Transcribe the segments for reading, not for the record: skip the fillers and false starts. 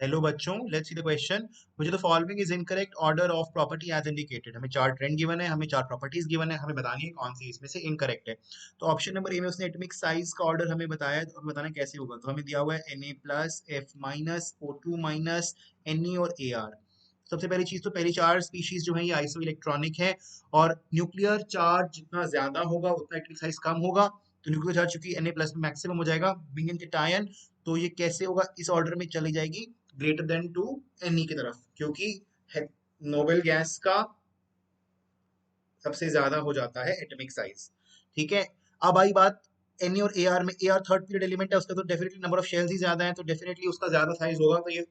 Hello बच्चों, let's see the question. मुझे the following is incorrect order of property as indicated. हमें चार trend given है, हमें चार प्रॉपर्टीज गिवन है, हमें बतानी है कौन सी इसमें से इनकरेक्ट है। तो ऑप्शन नंबर ए में उसने एटॉमिक साइज का ऑर्डर हमें बताया है, तो हमें बताना कैसे होगा। तो हमें दिया हुआ है Na plus F minus O2 minus Ne और Ar। सबसे पहली चीज, तो पहली चार स्पीशीज जो है ये आइसो इलेक्ट्रॉनिक है, और न्यूक्लियर चार्ज जितना ज्यादा होगा उतना एटॉमिक साइज कम होगा। तो न्यूक्लियर चार्ज चूंकि Na प्लस में मैक्सिमम हो जाएगा, बीइंग इन केटायन, तो ये कैसे होगा, इस ऑर्डर में चली जाएगी ग्रेटर देन टू Ne की तरफ, क्योंकि नोबेल गैस का सबसे ज्यादा हो जाता है एटॉमिक साइज। ठीक है। अब आई बात Na और Ar में। Ar थर्ड पीरियड एलिमेंट है, उसका तो डेफिनेटली नंबर ऑफ शेल्स ही ज्यादा है, तो डेफिनेटली उसका ज्यादा साइज होगा। तो ये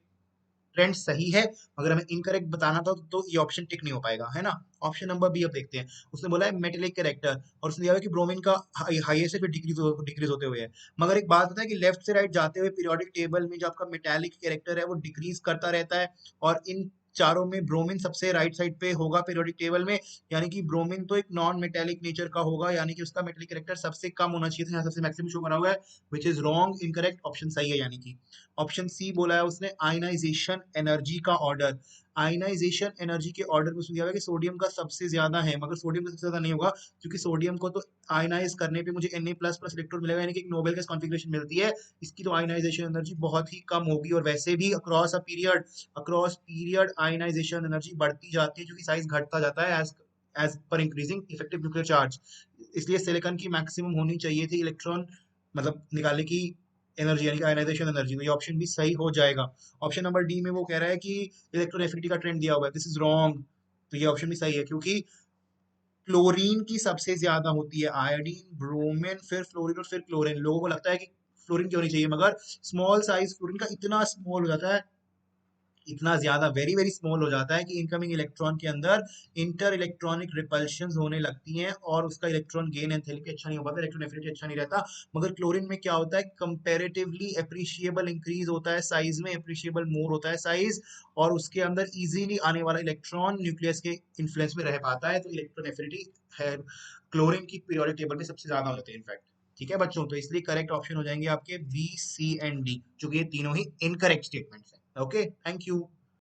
ट्रेंड सही है। अगर हमें इनकरेक्ट बताना था तो ये ऑप्शन टिक नहीं हो पाएगा, है ना। ऑप्शन नंबर बी अब देखते हैं। उसने बोला है मेटेलिक कैरेक्टर, और उसने दिया है कि ब्रोमीन का हाईएस्ट है, फिर डिक्रीज होते हुए है। मगर एक बात पता है कि लेफ्ट से राइट जाते हुए पीरियोडिक टेबल में जो आपका मेटेलिक कैरेक्टर है वो डिक्रीज करता रहता है, और इन चारों में ब्रोमीन सबसे राइट साइड पे होगा पीरियोडिक टेबल में। यानी कि ब्रोमीन तो एक नॉन मेटेलिक नेचर का होगा, यानी कि उसका मेटेलिक कैरेक्टर सबसे कम होना चाहिए था, यहाँ सबसे मैक्सिमम शो करा हुआ है, which is wrong, incorrect, option सही है यानी कि ऑप्शन सी बोला है उसने। आयनाइजेशन एनर्जी का ऑर्डर, आयनाइजेशन एनर्जी के ऑर्डर में उसने दिया है कि सोडियम का सबसे ज्यादा है, मगर सोडियम का सबसे ज्यादा नहीं होगा, क्योंकि सोडियम को तो आयनाइज करने पे मुझे Na प्लस प्लस इलेक्ट्रॉन मिलेगा, यानी कि एक नोबेल गैस कॉन्फ़िगरेशन मिलती है। इसकी तो आयनाइजेशन एनर्जी बहुत ही कम होगी, और वैसे भी अक्रॉस पीरियड आयनाइजेशन एनर्जी बढ़ती जाती है, क्योंकि साइज घटता जाता है एज पर इंक्रीजिंग इफेक्टिव न्यूक्लियर चार्ज। इसलिए सिलिकॉन की मैक्सिमम होनी चाहिए थी इलेक्ट्रॉन, मतलब निकालने की एनर्जी, यानी कि आयनाइजेशन एनर्जी। तो ये ऑप्शन भी सही हो जाएगा। ऑप्शन नंबर डी में वो कह रहा है कि इलेक्ट्रोनेफिलिटी का ट्रेंड दिया हुआ है, दिस इज रॉन्ग। तो ये ऑप्शन भी सही है, क्योंकि क्लोरीन की सबसे ज्यादा होती है, आयोडीन, ब्रोमीन, फिर फ्लोरीन और फिर क्लोरीन। लोगों को लगता है कि फ्लोरीन क्यों नहीं चाहिए, मगर स्मॉल साइज फ्लोरीन का इतना स्मॉल हो जाता है, इतना ज्यादा वेरी वेरी स्मॉल हो जाता है कि इनकमिंग इलेक्ट्रॉन के अंदर इंटर इलेक्ट्रॉनिक रिपल्शंस होने लगती हैं, और उसका इलेक्ट्रॉन गेन एंथैल्पी अच्छा नहीं हो पाता, इलेक्ट्रोनेफिलिटी अच्छा नहीं रहता। मगर क्लोरीन में क्या होता है, कंपैरेटिवली एप्रिशिएबल इंक्रीज होता है साइज में, एप्रिशिएबल मोर होता है साइज, और उसके अंदर इजीली आने वाला इलेक्ट्रॉन न्यूक्लियस के इन्फ्लुएंस में रह पाता है। तो इलेक्ट्रोनेफिलिटी है क्लोरीन की पीरियोडिक टेबल में सबसे ज्यादा हो जाती है इनफैक्ट। ठीक है बच्चों, तो इसलिए करेक्ट ऑप्शन हो जाएंगे आपके बी, सी एंड डी, क्योंकि ये तीनों ही इनकरेक्ट स्टेटमेंट्स हैं। Okay, thank you.